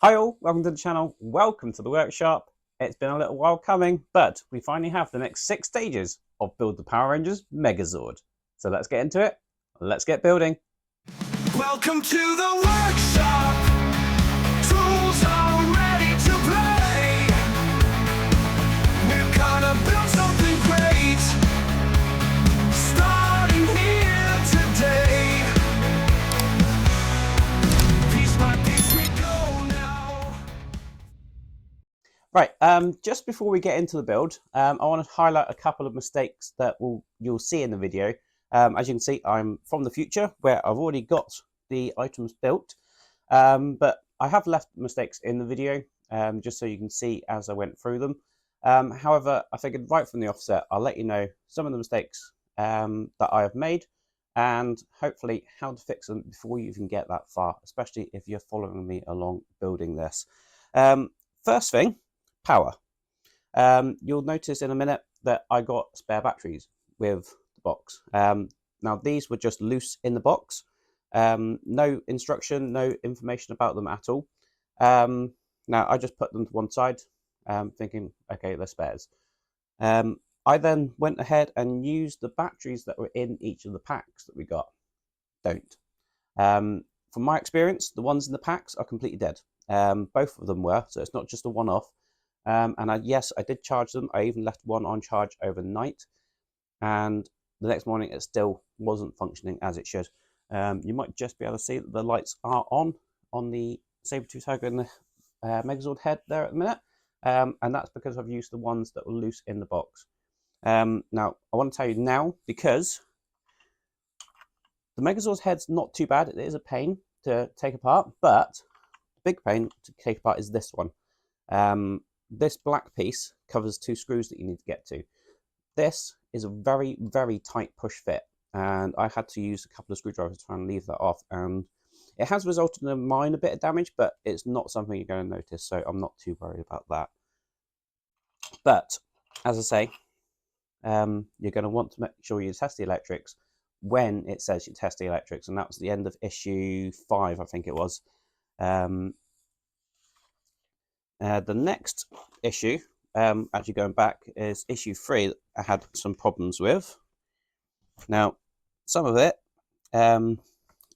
Hi all, welcome to the channel, welcome to the workshop. It's been a little while coming, but we finally have the next 6 stages of Build the Power Rangers Megazord. So let's get into it, let's get building. Welcome to the workshop. Tools are ready to play. We're gonna build something great, starting here today. Piece by piece we go now. Right, just before we get into the build, I want to highlight a couple of mistakes that you'll see in the video. As you can see, I'm from the future where I've already got the items built, but I have left mistakes in the video just so you can see as I went through them. However, I figured right from the offset, I'll let you know some of the mistakes that I have made and hopefully how to fix them before you even get that far, especially if you're following me along building this. First thing, power. You'll notice in a minute that I got spare batteries with the box. Now these were just loose in the box. No instruction, no information about them at all. Now I just put them to one side, thinking, okay, they're spares. I then went ahead and used the batteries that were in each of the packs that we got. Don't. From my experience, the ones in the packs are completely dead. Both of them were, so it's not just a one-off. Yes, I did charge them. I even left one on charge overnight, and the next morning it still wasn't functioning as it should. You might just be able to see that the lights are on the Saber-Tooth Tiger and the Megazord head there at the minute, and that's because I've used the ones that were loose in the box. Now, I want to tell you now, because the Megazord's head's not too bad. It is a pain to take apart, but the big pain to take apart is this one. This black piece covers 2 screws that you need to get to. This is a very, very tight push fit, and I had to use a couple of screwdrivers to try and leave that off, and it has resulted in a minor bit of damage, but it's not something you're going to notice, so I'm not too worried about that. But, as I say, you're going to want to make sure you test the electrics when it says you test the electrics, and that was the end of issue 5, I think it was. The next issue, actually going back, is issue 3 that I had some problems with. Now, some of it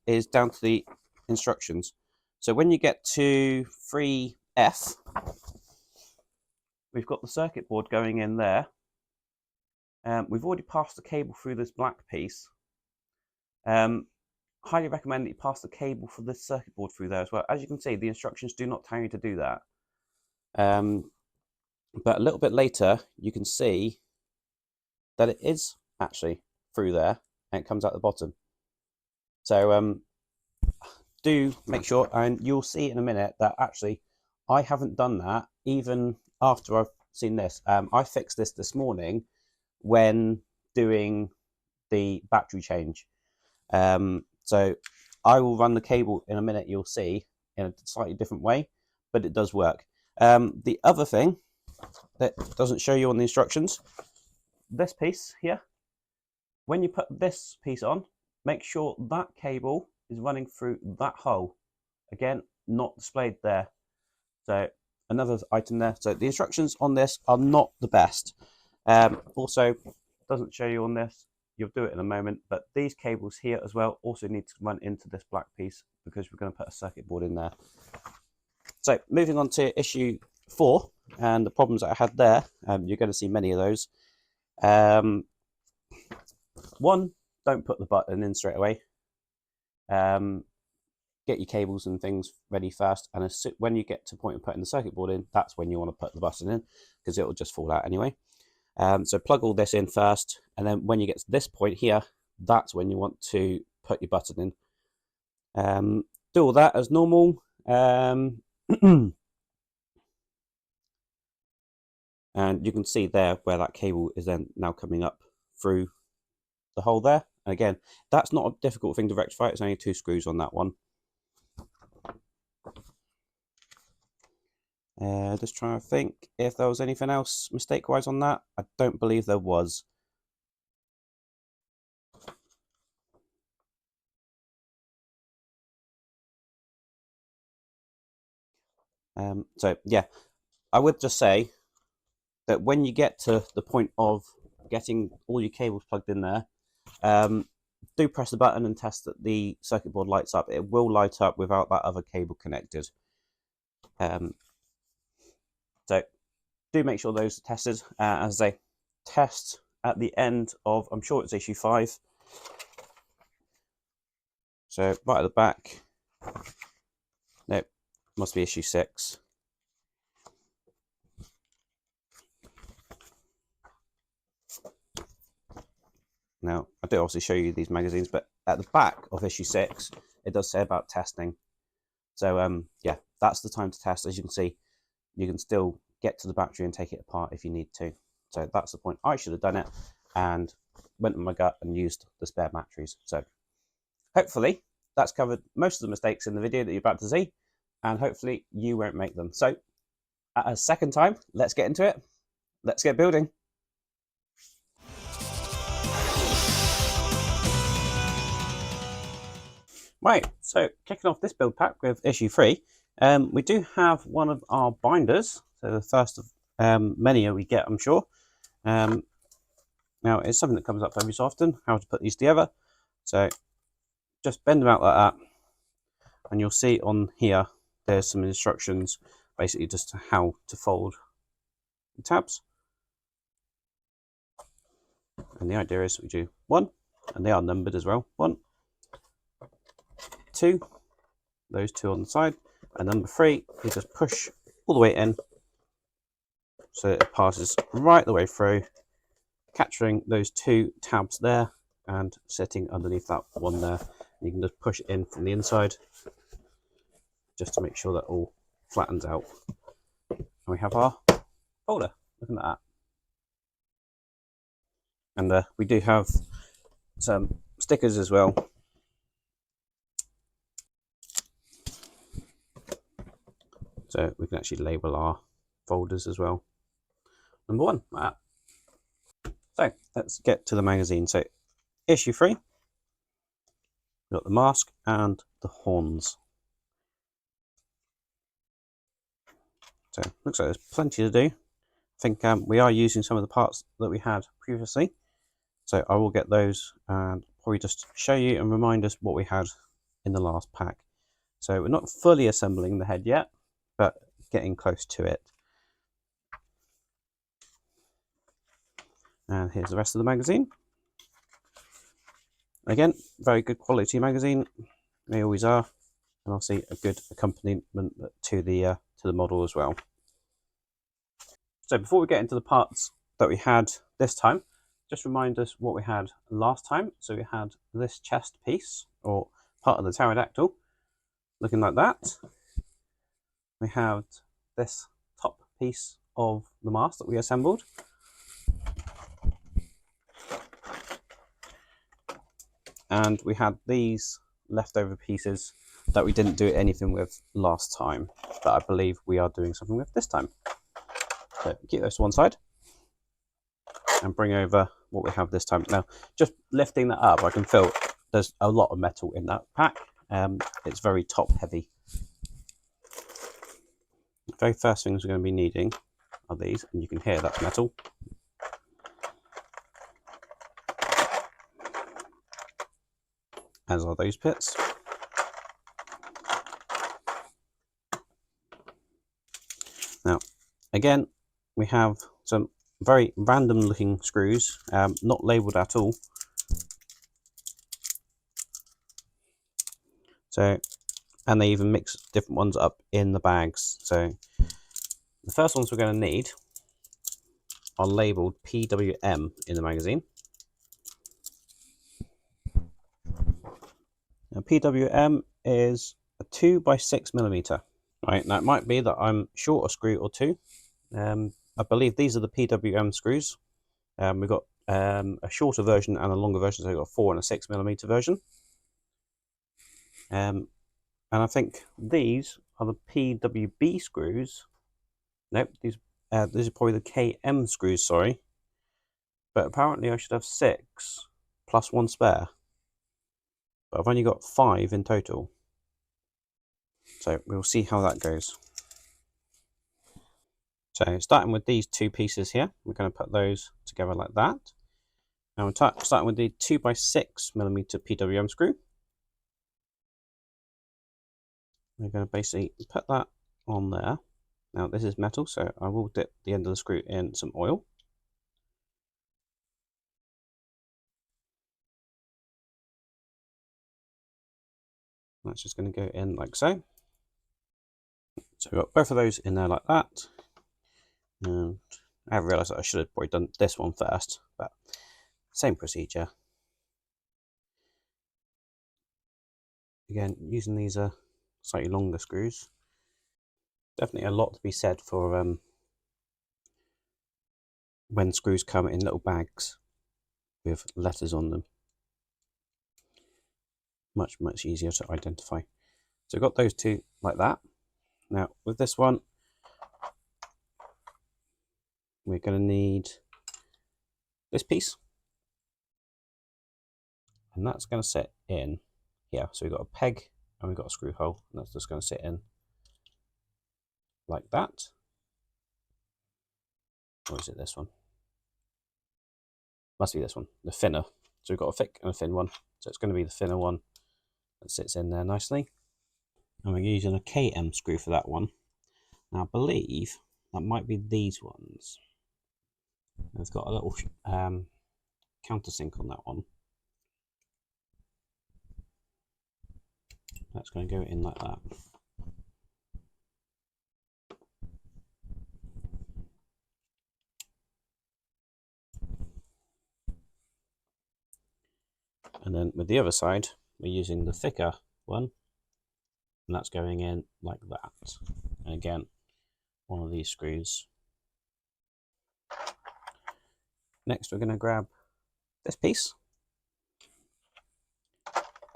is down to the instructions. So when you get to 3F, we've got the circuit board going in there. We've already passed the cable through this black piece. Highly recommend that you pass the cable for this circuit board through there as well. As you can see, the instructions do not tell you to do that. But a little bit later, you can see that it is actually through there, and it comes out the bottom. So do make sure, and you'll see in a minute that actually I haven't done that even after I've seen this. I fixed this morning when doing the battery change. So I will run the cable in a minute, you'll see, in a slightly different way, but it does work. The other thing that doesn't show you on the instructions, this piece here, when you put this piece on, make sure that cable is running through that hole. Again, not displayed there. So another item there. So the instructions on this are not the best. Also, doesn't show you on this. You'll do it in a moment, but these cables here as well also need to run into this black piece because we're going to put a circuit board in there. So moving on to issue 4 and the problems that I had there, you're going to see many of those. One, don't put the button in straight away. Get your cables and things ready first, and when you get to the point of putting the circuit board in, that's when you want to put the button in, because it will just fall out anyway. So plug all this in first, and then when you get to this point here, that's when you want to put your button in. Do all that as normal. And you can see there where that cable is then now coming up through the hole there. And again, that's not a difficult thing to rectify. It's only 2 screws on that one. Just trying to think if there was anything else mistake-wise on that. I don't believe there was. So yeah, I would just say that when you get to the point of getting all your cables plugged in there, do press the button and test that the circuit board lights up. It will light up without that other cable connected. So do make sure those are tested. As they test at the end of, I'm sure it's issue 5. So right at the back, nope, must be issue 6. Now, I do obviously show you these magazines, but at the back of issue 6, it does say about testing. So yeah, that's the time to test. As you can see, you can still get to the battery and take it apart if you need to. So that's the point. I should have done it and went with my gut and used the spare batteries. So hopefully that's covered most of the mistakes in the video that you're about to see, and hopefully you won't make them. So at a second time, let's get into it. Let's get building. Right, so kicking off this build pack with issue 3, we do have one of our binders. So the first of many we get, I'm sure. Now it's something that comes up every so often, how to put these together. So just bend them out like that, and you'll see on here there's some instructions, basically just how to fold the tabs. And the idea is we do 1, and they are numbered as well. 1, 2, those 2 on the side, and number 3, you just push all the way in so it passes right the way through, capturing those 2 tabs there and sitting underneath that one there. You can just push it in from the inside just to make sure that all flattens out. And we have our folder. Look at that. And we do have some stickers as well. So we can actually label our folders as well. Number 1, like that. So let's get to the magazine. So issue 3, we've got the mask and the horns. So looks like there's plenty to do. I think we are using some of the parts that we had previously. So I will get those and probably just show you and remind us what we had in the last pack. So we're not fully assembling the head yet, but getting close to it. And here's the rest of the magazine. Again, very good quality magazine. They always are. And obviously a good accompaniment to the model as well. So before we get into the parts that we had this time, just remind us what we had last time. So we had this chest piece, or part of the pterodactyl, looking like that. We have this top piece of the mask that we assembled. And we had these leftover pieces that we didn't do anything with last time, but I believe we are doing something with this time. So keep those to one side and bring over what we have this time. Now, just lifting that up, I can feel there's a lot of metal in that pack. It's very top heavy. The very first things we're going to be needing are these, and you can hear that's metal. As are those bits. Now, again, we have some very random looking screws, not labelled at all. So, and they even mix different ones up in the bags. So the first ones we're going to need are labelled PWM in the magazine. Now, PWM is a 2x6mm. Right, now it might be that I'm short a screw or 2. I believe these are the PWM screws. We've got a shorter version and a longer version, so we've got a 4 and a 6mm version. And I think these are the PWB screws. Nope, these are probably the KM screws, sorry. But apparently I should have 6 plus 1 spare. But I've only got 5 in total. So we'll see how that goes. So starting with these two pieces here, we're going to put those together like that. Now we're starting with the 2x6mm PWM screw. We're going to basically put that on there. Now this is metal, so I will dip the end of the screw in some oil. That's just going to go in like so. So we've got both of those in there like that. And I have realised that I should have probably done this one first, but same procedure. Again, using these slightly longer screws. Definitely a lot to be said for when screws come in little bags with letters on them. Much easier to identify. So I've got those two like that. Now with this one, we're going to need this piece, and that's going to sit in here. So we've got a peg and we've got a screw hole, and that's just going to sit in like that. Or is it this one? Must be this one, the thinner. So we've got a thick and a thin one. So it's going to be the thinner one that sits in there nicely. And we're using a KM screw for that one. Now I believe that might be these ones. It's got a little countersink on that one. That's going to go in like that. And then with the other side, we're using the thicker one, and that's going in like that. And again, one of these screws. Next, we're going to grab this piece,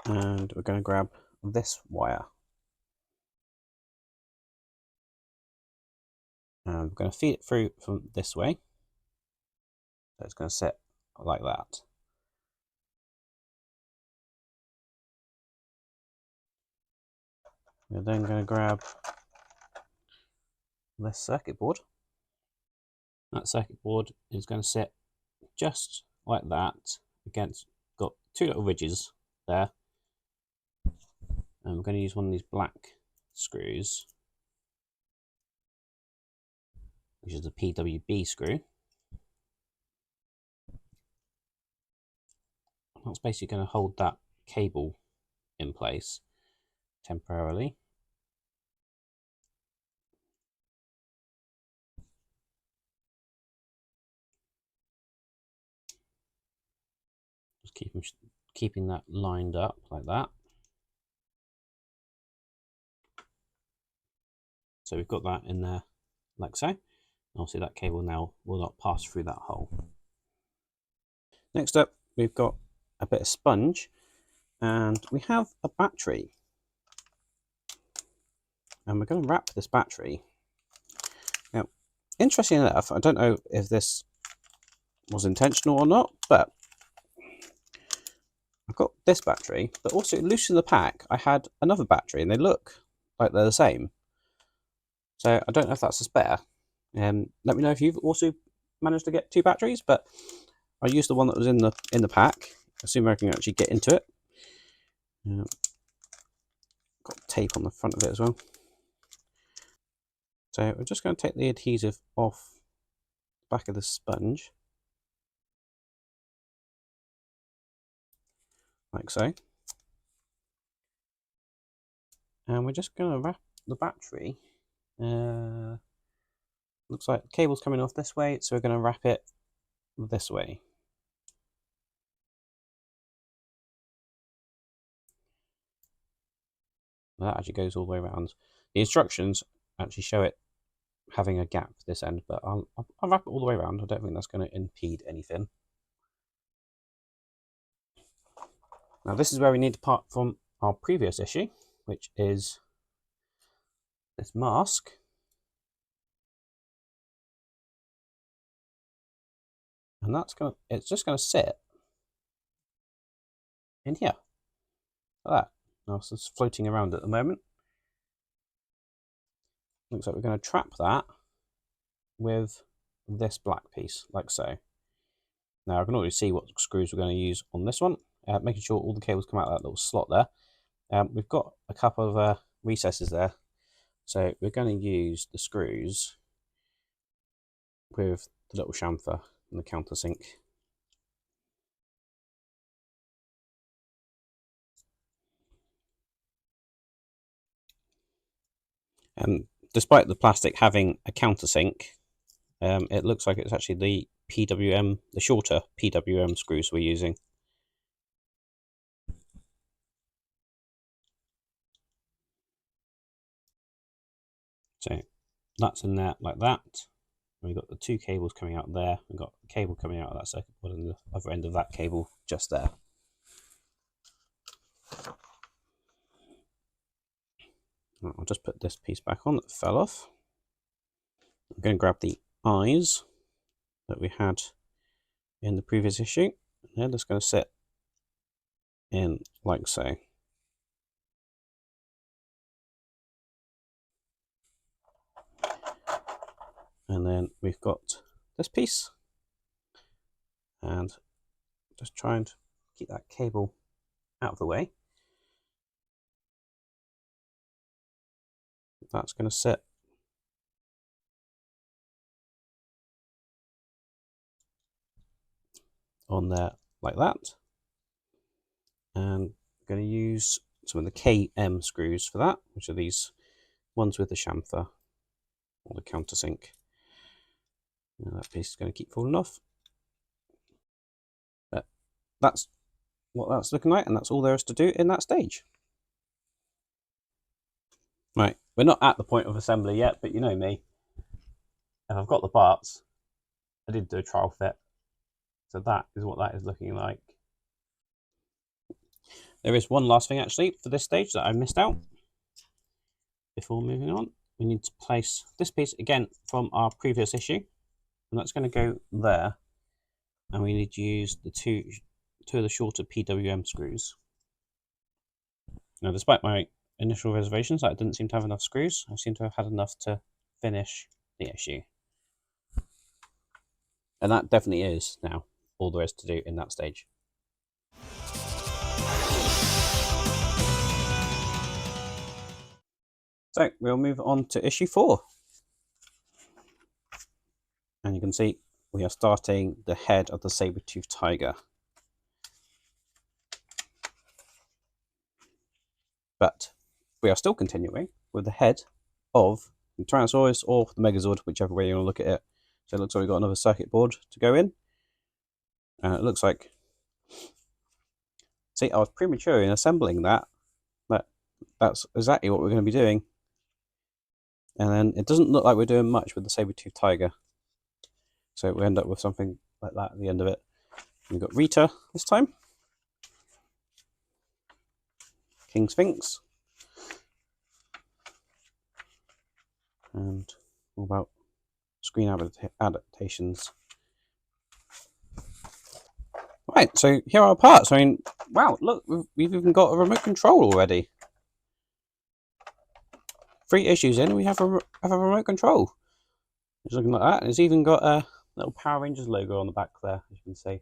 and we're going to grab this wire. And we're going to feed it through from this way. So it's going to sit like that. We're then going to grab this circuit board. That circuit board is going to sit just like that. Against, got two little ridges there. And we're going to use one of these black screws, which is a PWB screw. That's basically going to hold that cable in place temporarily. Just keeping that lined up like that. So we've got that in there like so. Obviously that cable now will not pass through that hole. Next up, we've got a bit of sponge, and we have a battery. And we're going to wrap this battery. Now, interesting enough, I don't know if this was intentional or not, but I've got this battery, but also loose in the pack, I had another battery, and they look like they're the same. So I don't know if that's a spare. Let me know if you've also managed to get two batteries, but I used the one that was in the pack. Assuming I can actually get into it. Got tape on the front of it as well. So we're just going to take the adhesive off the back of the sponge, like so. And we're just going to wrap the battery. Looks like the cable's coming off this way, so we're going to wrap it this way. That actually goes all the way around. The instructions actually show it having a gap this end, but I'll wrap it all the way around. I don't think that's going to impede anything. Now this is where we need to part from our previous issue, which is this mask. And it's just going to sit in here, like that. Now it's just floating around at the moment. Looks like we're going to trap that with this black piece, like so. Now I can already see what screws we're going to use on this one, making sure all the cables come out of that little slot there. We've got a couple of recesses there, so we're going to use the screws with the little chamfer and the countersink. And despite the plastic having a countersink, it looks like it's actually the PWM, the shorter PWM screws we're using. So that's in there like that. We've got the two cables coming out there. We've got a cable coming out of that circuit board and the other end of that cable just there. I'll just put this piece back on that fell off. I'm going to grab the eyes that we had in the previous issue. They're just going to sit in like so. And then we've got this piece, and just try and keep that cable out of the way. That's going to sit on there like that. And I'm going to use some of the KM screws for that, which are these ones with the chamfer or the countersink. Now that piece is going to keep falling off. But that's what that's looking like, and that's all there is to do in that stage. Right, we're not at the point of assembly yet, but you know me. If I've got the parts, I did do a trial fit. So that is what that is looking like. There is one last thing actually for this stage that I missed out. Before moving on, we need to place this piece again from our previous issue, and that's going to go there. And we need to use the two of the shorter PWM screws. Now, despite my initial reservations that I didn't seem to have enough screws, I seem to have had enough to finish the issue. And that definitely is now all there is to do in that stage. So we'll move on to issue 4. And you can see we are starting the head of the saber-toothed tiger. But we are still continuing with the head of the Tyrannosaurus or the Megazord, whichever way you want to look at it. So it looks like we've got another circuit board to go in. And it looks like, see, I was premature in assembling that, but that's exactly what we're going to be doing. And then it doesn't look like we're doing much with the saber-toothed tiger. So we end up with something like that at the end of it. We've got Rita this time. King Sphinx. And all about screen adaptations. Right, so here are our parts. I mean, wow, look, we've even got a remote control already. 3 issues in, we have a remote control. It's looking like that. And it's even got a little Power Rangers logo on the back there, as you can see.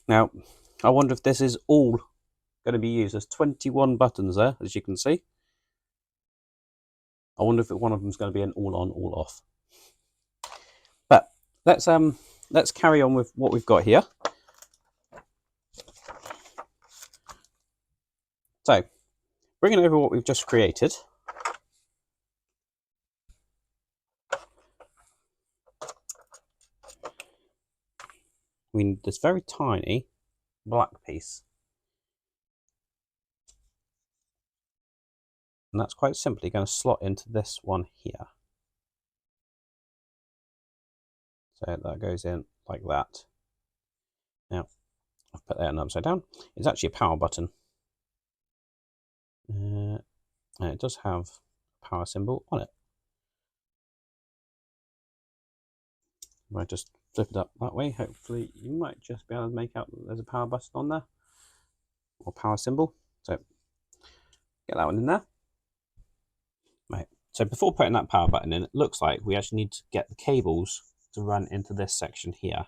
Now, I wonder if this is all going to be used. There's 21 buttons there, as you can see. I wonder if one of them is going to be an all on, all off. But let's carry on with what we've got here. So, bringing over what we've just created. We need this very tiny black piece. And that's quite simply going to slot into this one here. So that goes in like that. Now, I've put that in upside down. It's actually a power button. And it does have a power symbol on it. If I just flip it up that way, hopefully you might just be able to make out that there's a power button on there. Or power symbol. So, get that one in there. Right, So before putting that power button in, it looks like we actually need to get the cables to run into this section here.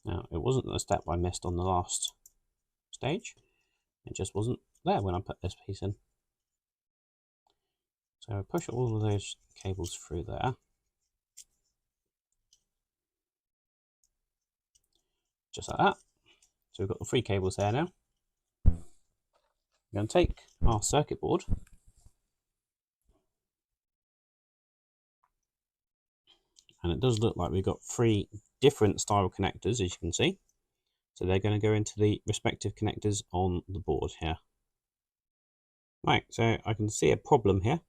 Now, it wasn't the step I missed on the last stage. It just wasn't there when I put this piece in. So I push all of those cables through there. Just like that. So we've got the 3 cables there now. We're going to take our circuit board and it does look like we've got 3 different style connectors, as you can see. So they're going to go into the respective connectors on the board here. Right, so I can see a problem here.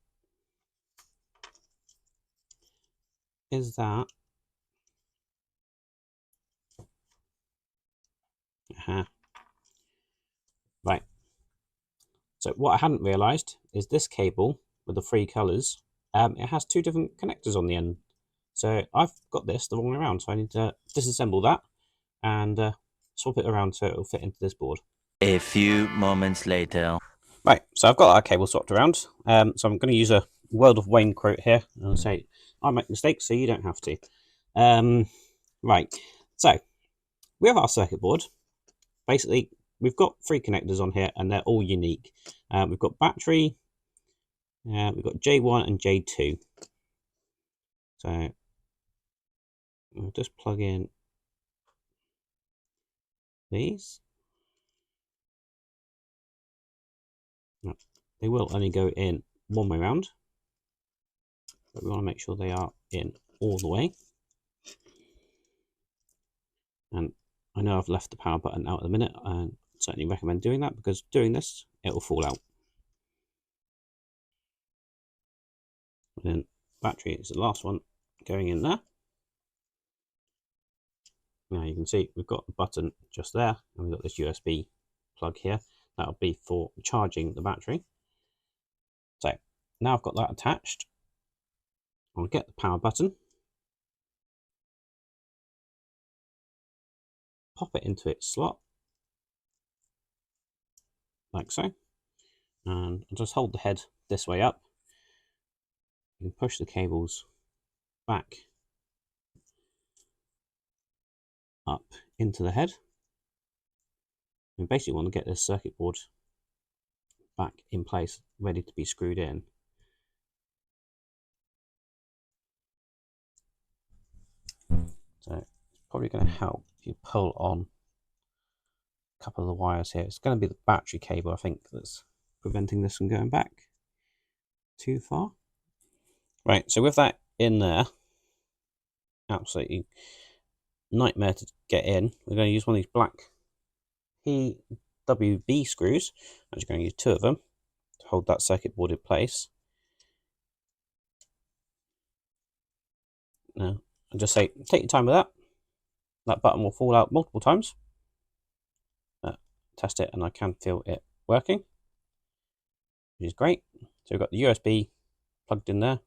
Is that right? So what I hadn't realised is this cable with the 3 colours, it has 2 different connectors on the end. So I've got this the wrong way around, so I need to disassemble that and swap it around so it'll fit into this board. A few moments later. Right, so I've got our cable swapped around. So I'm going to use a World of Wayne quote here and say, I make mistakes so you don't have to. Right, so we have our circuit board. Basically, we've got 3 connectors on here and they're all unique. We've got battery, we've got J1 and J2. So we'll just plug in these. They will only go in one way round, but we want to make sure they are in all the way. And I know I've left the power button out at the minute, and certainly recommend doing that because doing this, it will fall out. And then battery is the last one going in there. Now you can see we've got the button just there, and we've got this USB plug here. That'll be for charging the battery. So now I've got that attached. I'll get the power button, pop it into its slot, like so, and I'll just hold the head this way up. You can push the cables back up into the head. We basically want to get this circuit board back in place, ready to be screwed in. So it's probably going to help if you pull on a couple of the wires here. It's going to be the battery cable, I think, that's preventing this from going back too far. Right, so with that in there, absolutely nightmare to get in. We're going to use one of these black PWB screws. I'm just going to use 2 of them to hold that circuit board in place. Now, I'll just say, take your time with that. That button will fall out multiple times. Test it, and I can feel it working, which is great. So we've got the USB plugged in there.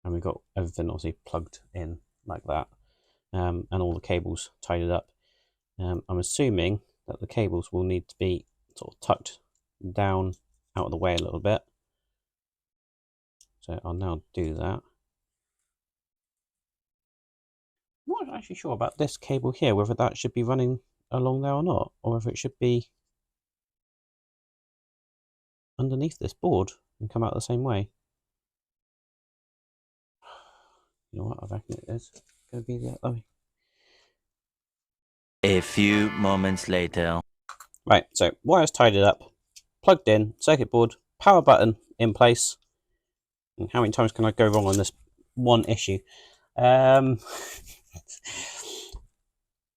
And we've got everything obviously plugged in like that. And all the cables tied up. I'm assuming that the cables will need to be sort of tucked down out of the way a little bit. So I'll now do that. I'm not actually sure about this cable here, whether that should be running along there or not, or whether it should be underneath this board and come out the same way. You know what, I reckon it is going to be the other way. A few moments later. Right, so wires tied it up, plugged in, circuit board, power button in place. And how many times can I go wrong on this one issue?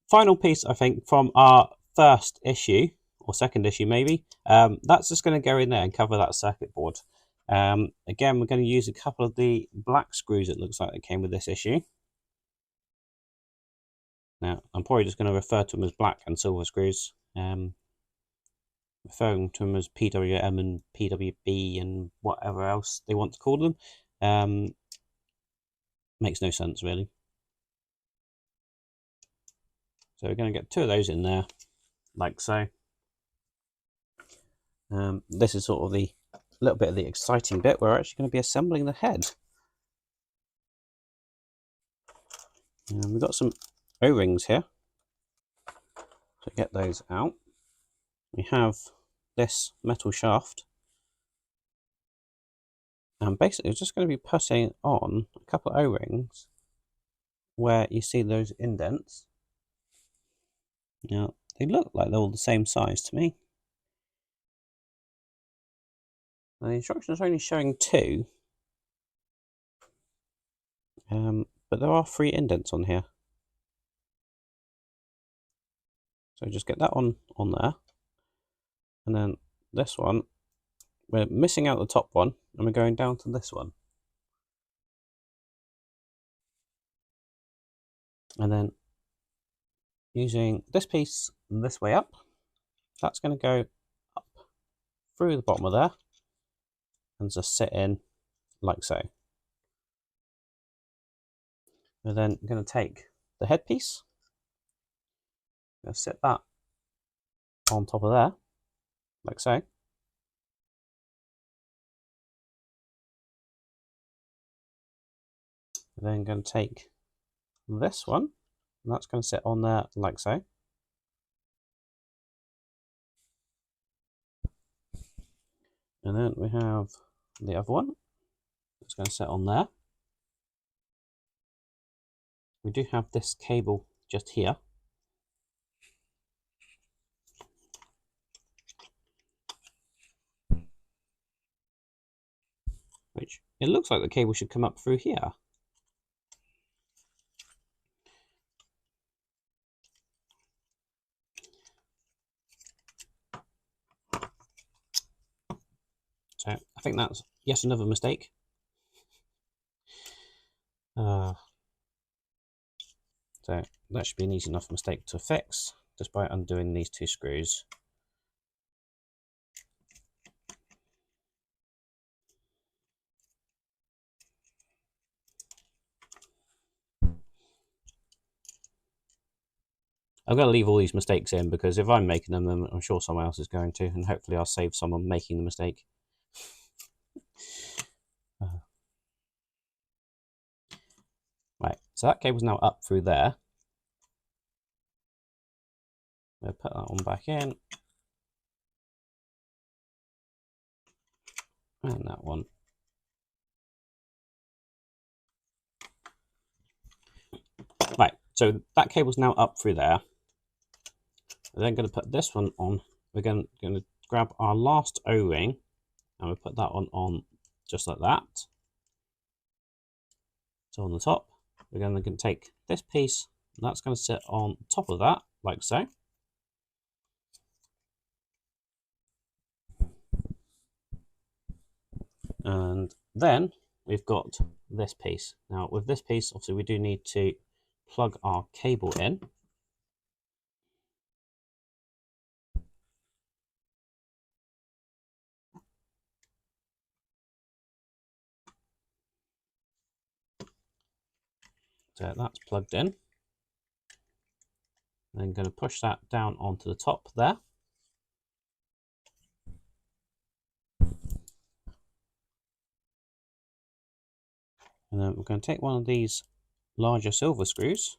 Final piece, I think, from our first issue, or second issue maybe, that's just going to go in there and cover that circuit board. Again, we're going to use a couple of the black screws, it looks like, that came with this issue. Now, I'm probably just going to refer to them as black and silver screws. referring to them as PWM and PWB and whatever else they want to call them. Makes no sense really. So we're going to get 2 of those in there, like so. This is sort of the little bit of the exciting bit. We're actually going to be assembling the head. We've got some O-rings here. To get those out, we have this metal shaft. And basically, we're just going to be putting on a couple of O-rings where you see those indents. Now, they look like they're all the same size to me. Now, the instructions are only showing 2. But there are 3 indents on here. So just get that on there. And then this one, we're missing out the top one, and we're going down to this one. And then using this piece this way up, that's going to go up through the bottom of there and just sit in like so. We're then going to take the headpiece, going to sit that on top of there, like so. We're then going to take this one, and that's going to sit on there like so. And then we have the other one, it's going to sit on there. We do have this cable just here. Which, it looks like the cable should come up through here. So, I think that's yet another mistake. So that should be an easy enough mistake to fix just by undoing these 2 screws. I'm going to leave all these mistakes in because if I'm making them, then I'm sure someone else is going to, and hopefully I'll save someone making the mistake. Right, so that cable's now up through there. We'll put that one back in. And that one. Right, so that cable's now up through there. We're then going to put this one on. We're going to grab our last O-ring and we'll put that one on just like that. So on the top, we're going to take this piece, and that's going to sit on top of that, like so. And then we've got this piece. Now with this piece, obviously we do need to plug our cable in. So that's plugged in. Then going to push that down onto the top there. And then we're going to take one of these larger silver screws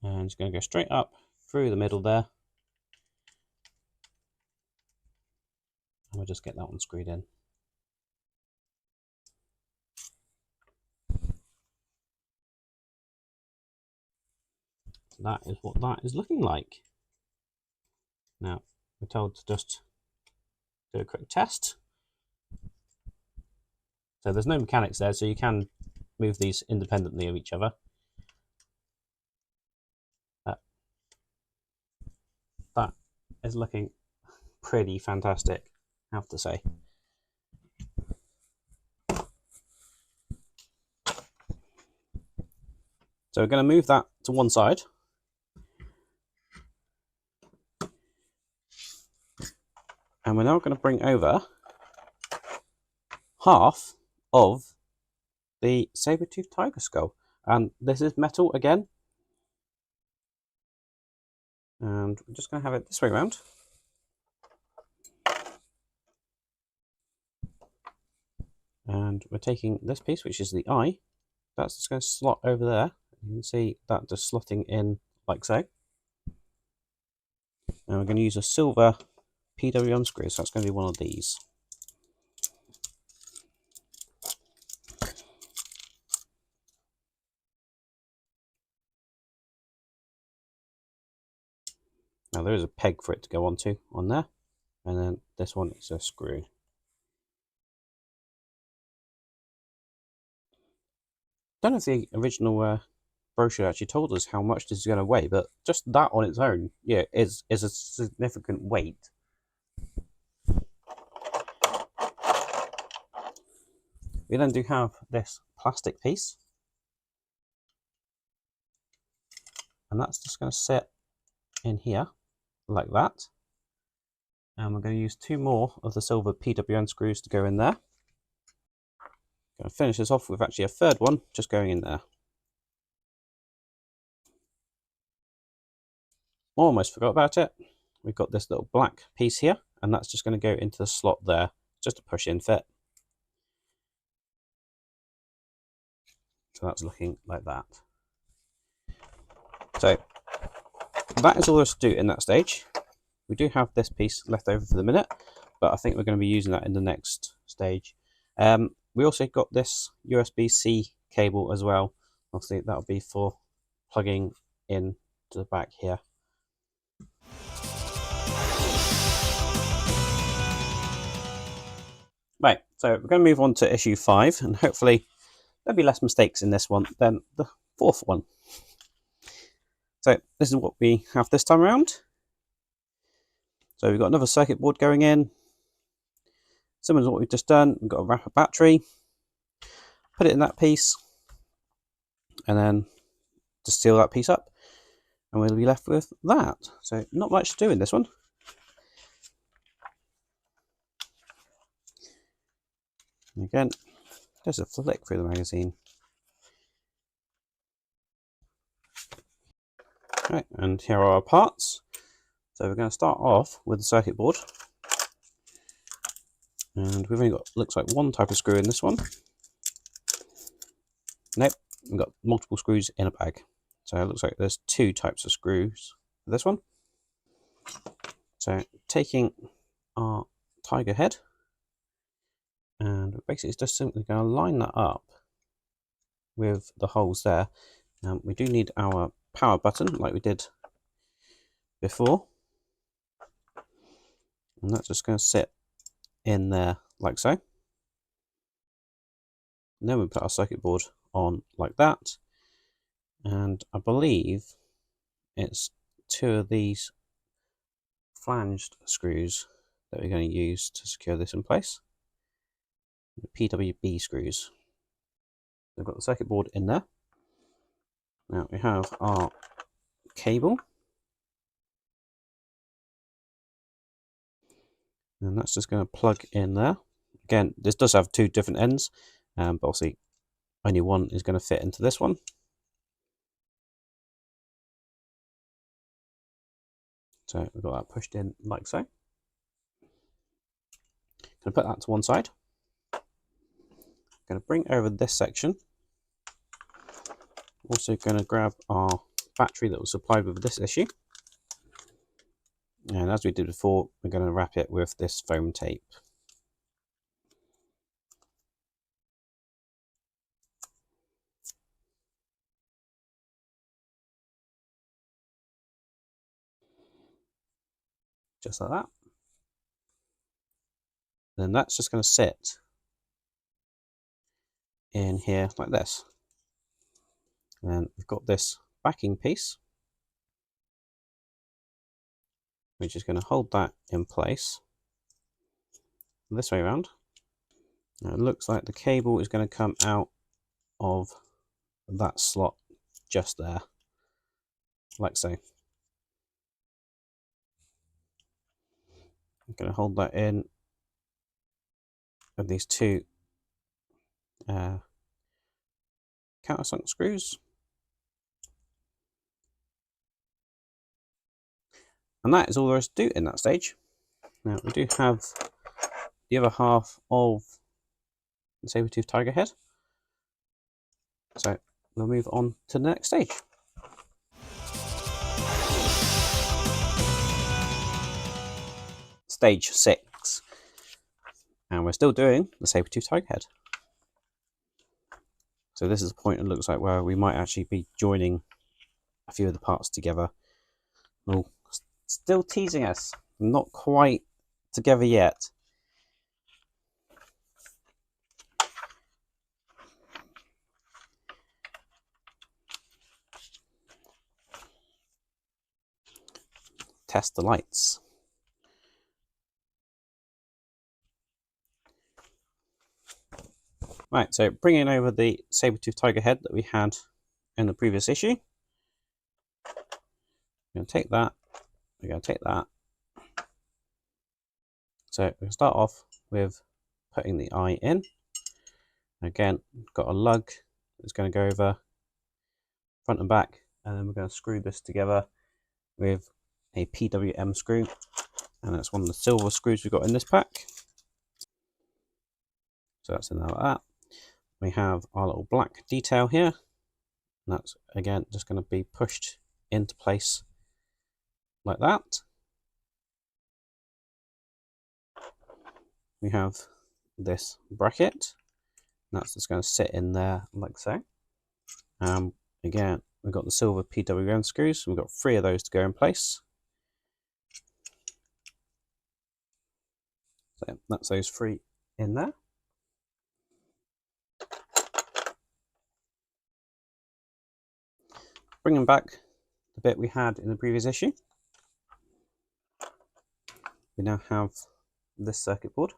and it's going to go straight up through the middle there. And we'll just get that one screwed in. That is what that is looking like. Now, we're told to just do a quick test. So there's no mechanics there, so you can move these independently of each other. That is looking pretty fantastic, I have to say. So we're going to move that to one side. And we're now going to bring over half of the saber-toothed tiger skull. And this is metal again. And we're just going to have it this way around. And we're taking this piece, which is the eye. That's just going to slot over there. You can see that just slotting in like so. And we're going to use a silver PWM screw, so that's going to be one of these. Now there is a peg for it to go onto on there, and then this one is a screw. Don't know if the original brochure actually told us how much this is going to weigh, but just that on its own, yeah, is a significant weight. We then do have this plastic piece, and that's just going to sit in here like that. And we're going to use 2 more of the silver PWM screws to go in there. Going to finish this off with actually a 3rd one just going in there. Almost forgot about it. We've got this little black piece here, and that's just going to go into the slot there, just a push-in fit. So that's looking like that. So that is all there is to do in that stage. We do have this piece left over for the minute, but I think we're going to be using that in the next stage. We also got this USB-C cable as well. Obviously that'll be for plugging in to the back here. Right, so we're going to move on to issue 5, and hopefully there'll be less mistakes in this one than the 4th one. So this is what we have this time around. So we've got another circuit board going in. Similar to what we've just done, we've got a wrapper battery. Put it in that piece, and then just seal that piece up, and we'll be left with that. So not much to do in this one. And again, just a flick through the magazine. Right, and here are our parts. So we're going to start off with the circuit board. And we've only got, looks like 1 type of screw in this one. Nope, we've got multiple screws in a bag. So it looks like there's 2 types of screws for this one. So taking our tiger head, and basically it's just simply going to line that up with the holes there. We do need our power button like we did before, and that's just going to sit in there like so. And then we put our circuit board on like that, and I believe it's 2 of these flanged screws that we're going to use to secure this in place. The PWB screws. We've got the circuit board in there. Now we have our cable, and that's just going to plug in there. Again, this does have 2 different ends, but obviously only one is going to fit into this one. So we've got that pushed in like so. Going to put that to one side. Going to bring over this section. Also going to grab our battery that was supplied with this issue. And as we did before, we're going to wrap it with this foam tape. Just like that. Then that's just going to sit in here like this. And we've got this backing piece, which is going to hold that in place this way around. Now it looks like the cable is going to come out of that slot just there, like so. I'm going to hold that in with these two countersunk screws. And that is all there is to do in that stage. Now we do have the other half of the saber-tooth tiger head. So we'll move on to the next stage. Stage 6. And we're still doing the saber-tooth tiger head. So this is the point it looks like where we might actually be joining a few of the parts together. Oh, still teasing us. Not quite together yet. Test the lights. Right, so bringing over the saber-tooth tiger head that we had in the previous issue. We're going to take that. We're going to take that. So we're going to start off with putting the eye in. Again, got a lug that's going to go over front and back, and then we're going to screw this together with a PWM screw, and that's one of the silver screws we've got in this pack. So that's in there like that. We have our little black detail here, and that's again just going to be pushed into place like that. We have this bracket, and that's just going to sit in there like so. Again, we've got the silver PWM screws. We've got 3 of those to go in place. So that's those 3 in there. Bringing back the bit we had in the previous issue, we now have this circuit board.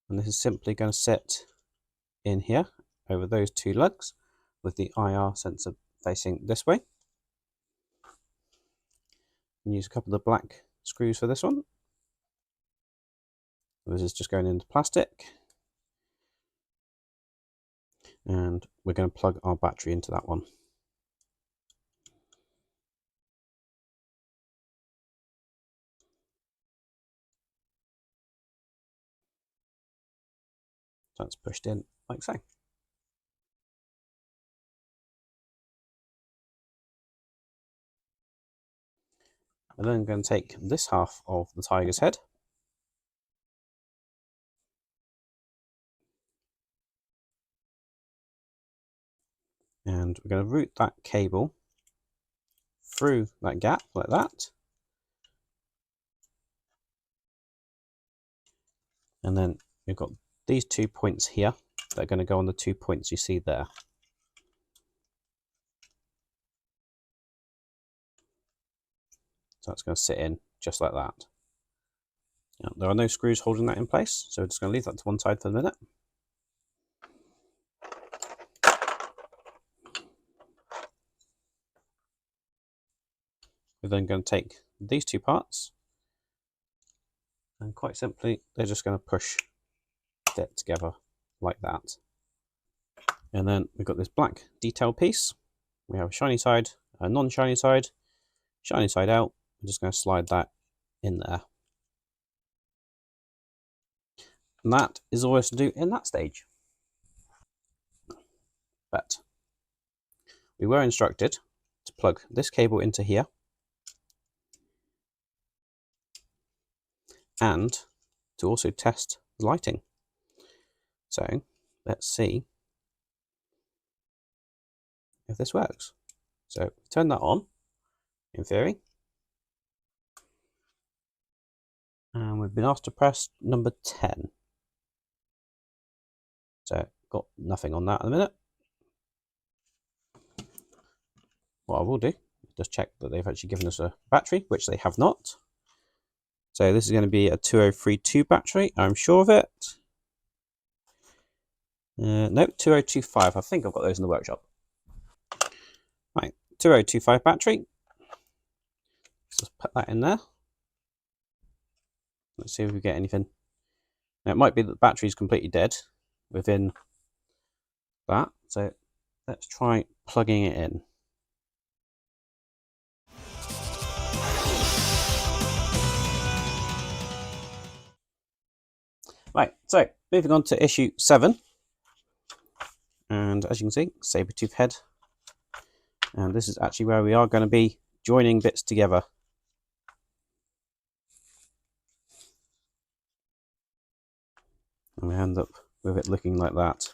And this is simply going to sit in here over those 2 lugs with the IR sensor facing this way. And use a couple of the black screws for this one. This is just going into plastic. And we're going to plug our battery into that one. So that's pushed in like so. And then I'm going to take this half of the tiger's head, and we're going to route that cable through that gap like that. And then we've got these 2 points here that are going to go on the 2 points you see there. So that's going to sit in just like that. Now, there are no screws holding that in place, so we're just going to leave that to one side for the minute. We're then going to take these 2 parts, and quite simply, they're just going to push it together like that. And then we've got this black detail piece. We have a shiny side, a non-shiny side out. We're just going to slide that in there. And that is all there is to do in that stage. But we were instructed to plug this cable into here and to also test the lighting. So let's see if this works. So turn that on, in theory. And we've been asked to press number 10. So got nothing on that at the minute. What I will do is just check that they've actually given us a battery, which they have not. So this is going to be a 2032 battery, I'm sure of it. No, 2025. I think I've got those in the workshop. Right, 2025 battery. just put that in there. Let's see if we get anything. Now, it might be that the battery is completely dead within that, so let's try plugging it in. Right, so moving on to issue 7, and as you can see, saber-tooth head, and this is actually where we are going to be joining bits together. And we end up with it looking like that.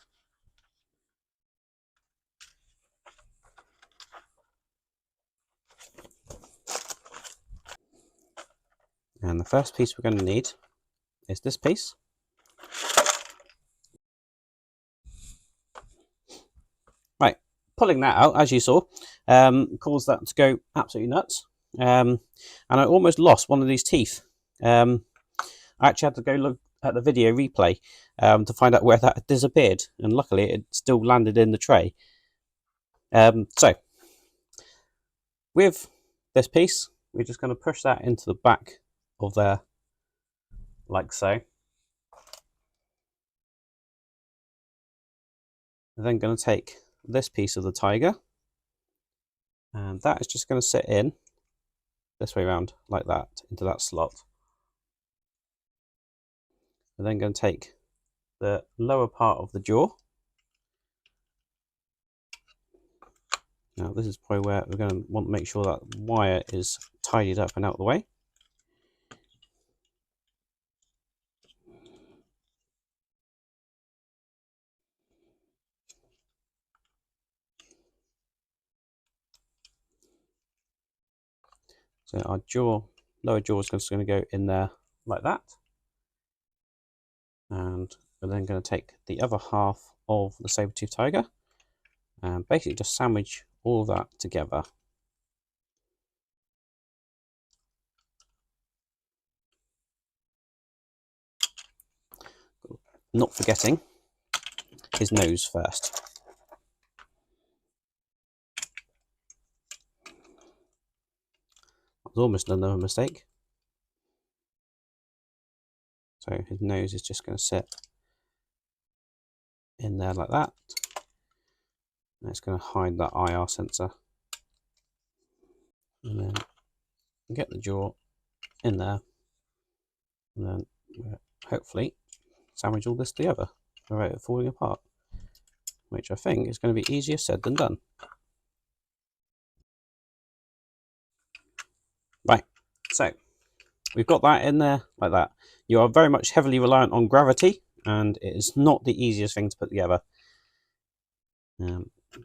And the first piece we're going to need is this piece. Right, pulling that out, as you saw, caused that to go absolutely nuts. And I almost lost one of these teeth. I actually had to go look at the video replay to find out where that had disappeared. And luckily, it still landed in the tray. So, with this piece, we're just going to push that into the back of there, like so. We're then going to take this piece of the tiger, and that is just going to sit in this way around, like that, into that slot. We're then going to take the lower part of the jaw. Now this is probably where we're going to want to make sure that wire is tidied up and out of the way. So our lower jaw is just going to go in there like that. And we're then going to take the other half of the saber-tooth tiger and basically just sandwich all of that together. Not forgetting his nose first. That was almost another mistake. So his nose is just going to sit in there like that. And it's going to hide that IR sensor. And then get the jaw in there. And then hopefully sandwich all this together without it falling apart. Which I think is going to be easier said than done. Right, so we've got that in there like that. You are very much heavily reliant on gravity, and it is not the easiest thing to put together.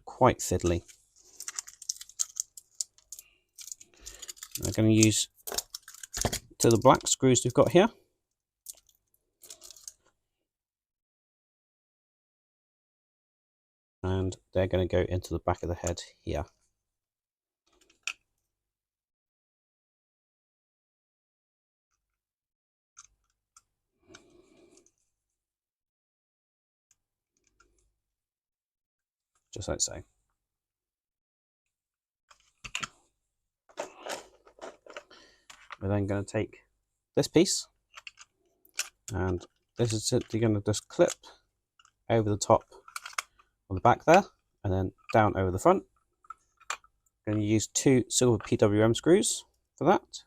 Quite fiddly. I'm going to use the black screws we've got here. And they're going to go into the back of the head here. Just like so. We're then going to take this piece, and this is simply going to just clip over the top of the back there, and then down over the front. I'm going to use 2 silver PWM screws for that.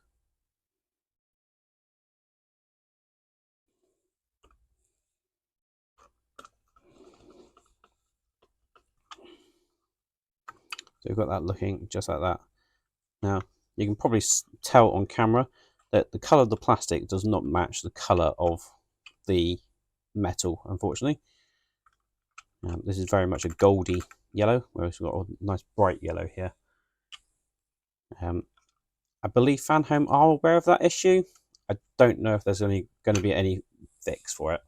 So we've got that looking just like that. Now, you can probably tell on camera that the colour of the plastic does not match the colour of the metal, unfortunately. This is very much a goldy yellow, whereas we've got a nice bright yellow here. I believe Fanhome are aware of that issue. I don't know if there's going to be any fix for it.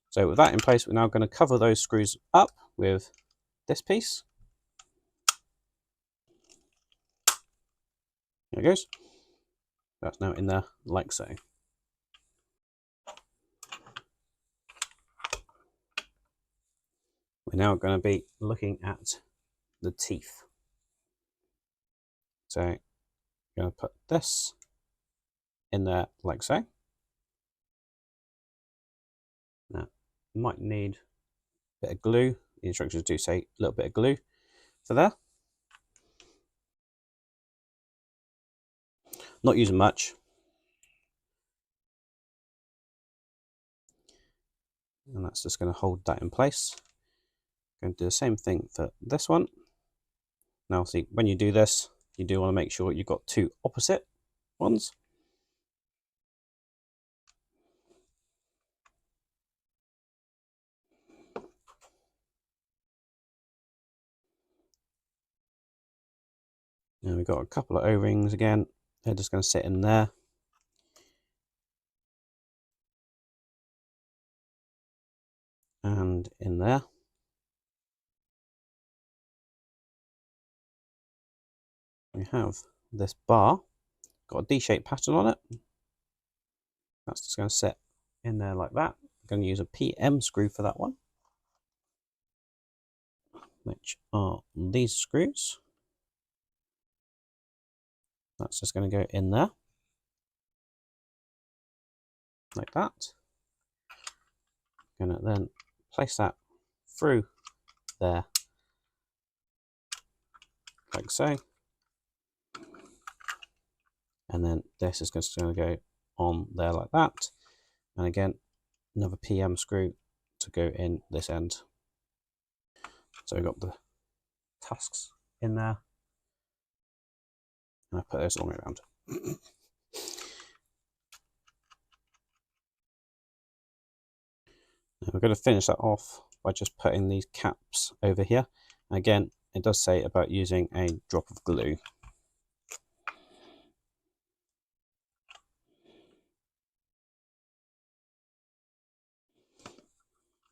So with that in place, we're now going to cover those screws up with this piece. There it goes. That's now in there like so. we're now going to be looking at the teeth. So I'm going to put this in there like so. Now, might need a bit of glue. The instructions do say a little bit of glue for there. Not using much. And that's just going to hold that in place. Going to do the same thing for this one. Now, see, when you do this, you do want to make sure you've got two opposite ones. And we've got a couple of O-rings again. They're just going to sit in there. And in there. We have this bar, got a D-shaped pattern on it. That's just going to sit in there like that. I'm going to use a PM screw for that one, which are these screws. That's just going to go in there, like that. Going to then place that through there, like so. And then this is just going to go on there like that. And again, another PM screw to go in this end. So we've got the tusks in there. And I put those all the way around. Now we're going to finish that off by just putting these caps over here. Again, it does say about using a drop of glue.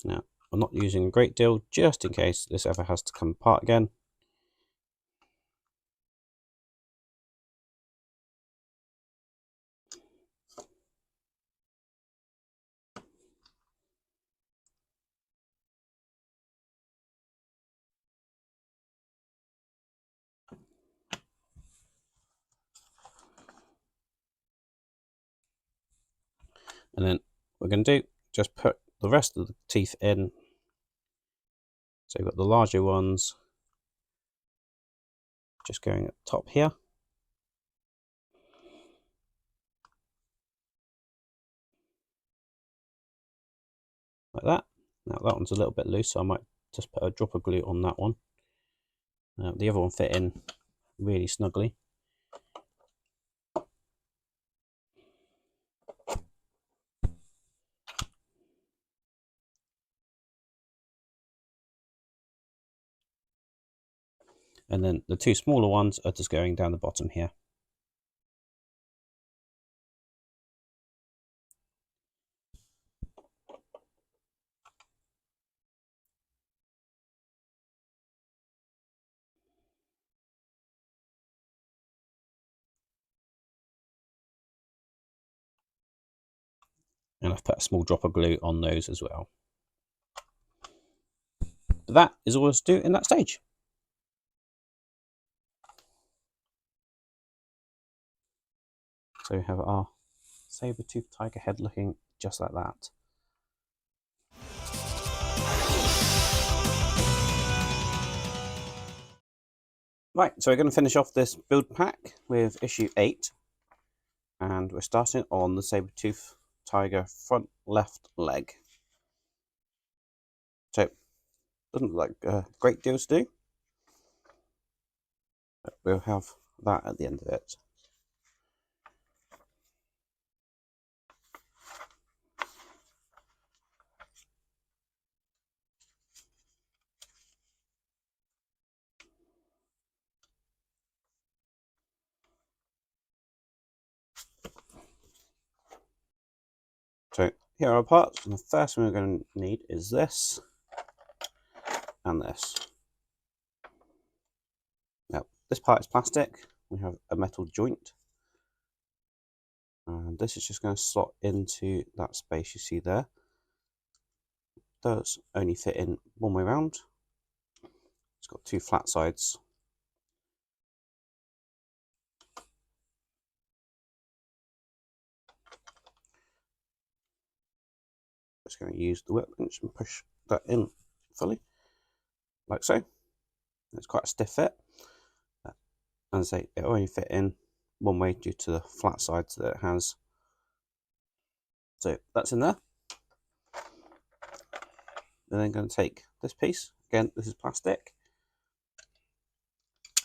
Now, I'm not using a great deal just in case this ever has to come apart again. And then what we're going to do, just put the rest of the teeth in. So you've got the larger ones just going at the top here. Like that. Now that one's a little bit loose, so I might just put a drop of glue on that one. The other one fit in really snugly. And then the two smaller ones are just going down the bottom here. And I've put a small drop of glue on those as well. But that is all to do in that stage. So we have our saber-toothed tiger head looking just like that. Right, so we're going to finish off this build pack with issue 8. And we're starting on the saber-toothed tiger front left leg. So, doesn't look like a great deal to do, but we'll have that at the end of it. So here are our parts, and the first one we're going to need is this and this. Now, this part is plastic. We have a metal joint, and this is just going to slot into that space you see there. does only fit in one way round. It's got two flat sides. Just going to use the workbench and push that in fully, like so. It's quite a stiff fit. As I say, it only fit in one way due to the flat sides that it has. So that's in there. And then going to take this piece. Again, this is plastic.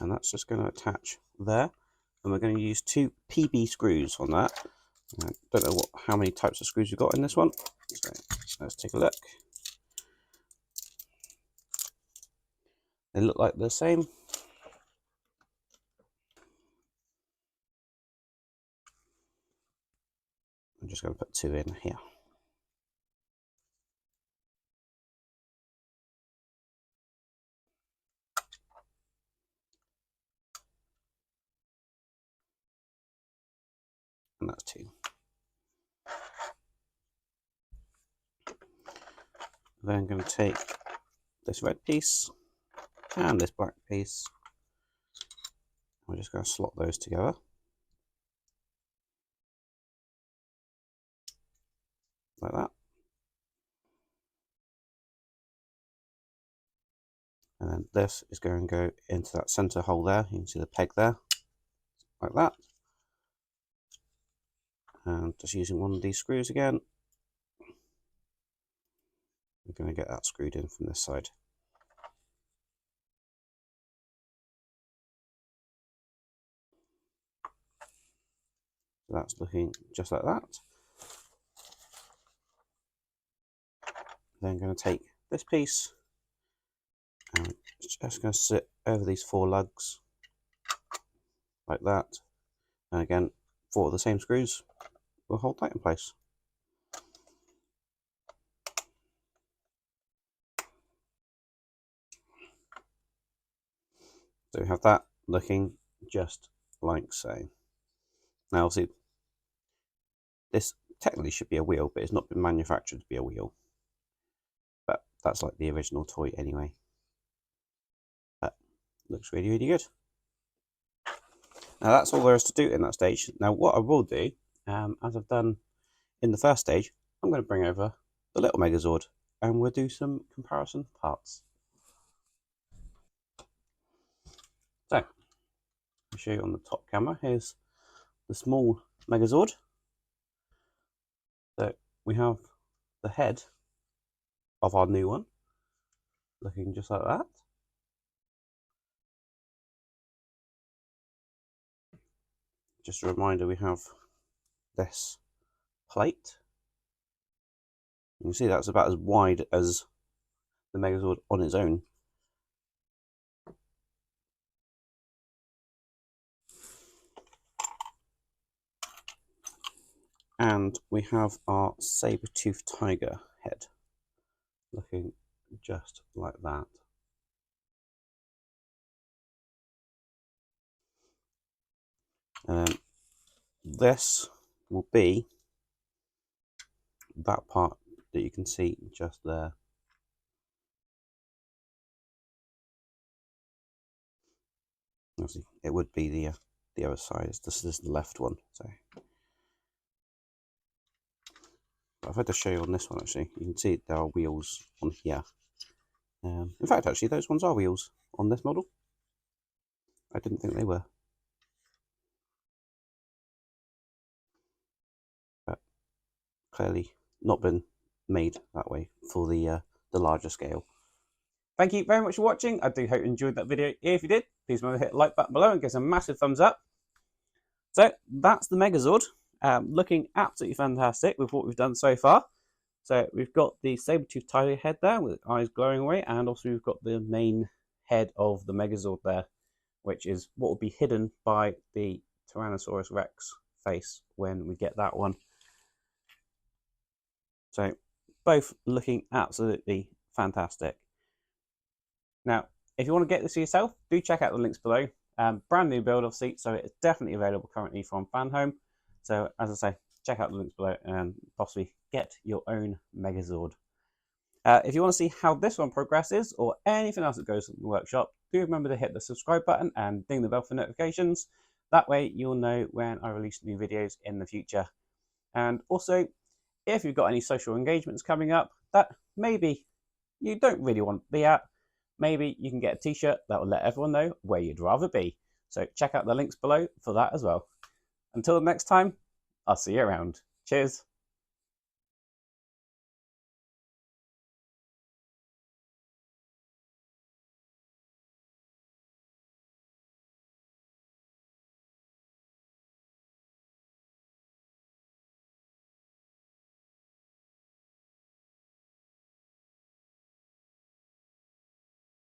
And that's just going to attach there. And we're going to use 2 PB screws on that. I don't know how many types of screws we've got in this one. So let's take a look. They look like the same. I'm just going to put 2 in here. And that's 2. Then I'm going to take this red piece and this black piece. We're just going to slot those together. Like that. And then this is going to go into that center hole there. You can see the peg there, like that. And just using one of these screws again, we're going to get that screwed in from this side. So that's looking just like that. Then I'm going to take this piece and it's just going to sit over these 4 lugs like that. And again, 4 of the same screws will hold that in place. So we have that looking just like so. Now obviously this technically should be a wheel, but it's not been manufactured to be a wheel. But that's like the original toy anyway. But looks really, really good. Now that's all there is to do in that stage. Now what I will do, as I've done in the first stage, I'm going to bring over the little Megazord and we'll do some comparison parts. So, I'll show you on the top camera. Here's the small Megazord. So we have the head of our new one, looking just like that. Just a reminder, we have this plate. You can see that's about as wide as the Megazord on its own. And we have our saber-toothed tiger head, looking just like that. This will be that part that you can see just there. Obviously, it would be the other side. This is the left one. So I've had to show you on this one actually. You can see there are wheels on here. In fact, actually, those ones are wheels on this model. I didn't think they were. But clearly not been made that way for the larger scale. Thank you very much for watching. I do hope you enjoyed that video. If you did, please remember to hit the like button below and give us a massive thumbs up. So that's the Megazord, looking absolutely fantastic with what we've done so far. So we've got the saber-toothed tiger head there with eyes glowing away, and also we've got the main head of the Megazord there, which is what will be hidden by the Tyrannosaurus Rex face when we get that one. So both looking absolutely fantastic. Now, if you want to get this for yourself, do check out the links below. Brand new build, obviously, so it's definitely available currently from FanHome. So, as I say, check out the links below and possibly get your own Megazord. If you want to see how this one progresses or anything else that goes in the workshop, do remember to hit the subscribe button and ding the bell for notifications. That way you'll know when I release new videos in the future. And also, if you've got any social engagements coming up that maybe you don't really want to be at, maybe you can get a t-shirt that will let everyone know where you'd rather be. So check out the links below for that as well. Until next time, I'll see you around. Cheers.